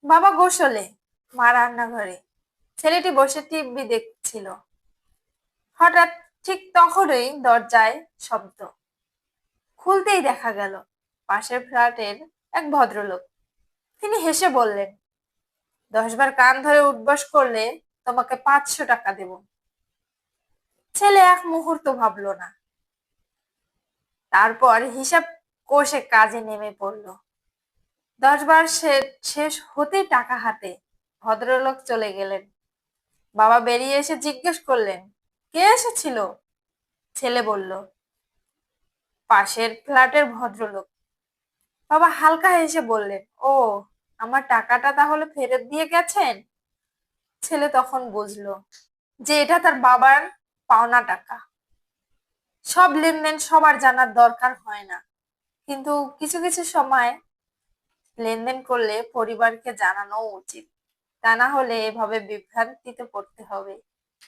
বাবা গোসলে, মা রান্নাঘরে। ছেলেটি বসে টিভি দেখছিল। হঠাৎ ঠিক তখনই দরজায় শব্দ। খুলতেই দেখা গেল পাশের ফ্ল্যাটের এক ভদ্রলোক। তিনি হেসে বললেন, 10 বার কান ধরে উঠবস করলে তোমাকে 500 টাকা দেব। ছেলে এক মুহূর্ত ভাবলো না, তারপর হিসাব কষে কাজে নেমে পড়ল। 10 বার শেষ হতেই টাকা হাতে। ভদ্রলোক চলে গেলেন। বাবা বেরিয়ে এসে জিজ্ঞেস করলেন, কে এসেছিল? ছেলে বলল, পাশের ফ্ল্যাটের ভদ্রলোক। বাবা হালকা হেসে বললেন, ও, আমার টাকাটা তাহলে ফেরত দিয়ে গেছেন? ছেলে তখন বুঝলো যে এটা তার বাবার পাওনা টাকা। সব লেনদেন সবার জানার দরকার হয় না, কিন্তু কিছু কিছু সময় লেনদেন করলে পরিবারকে জানানো উচিত। তা না হলে এভাবে বিভ্রান্তিতে পড়তে হবে।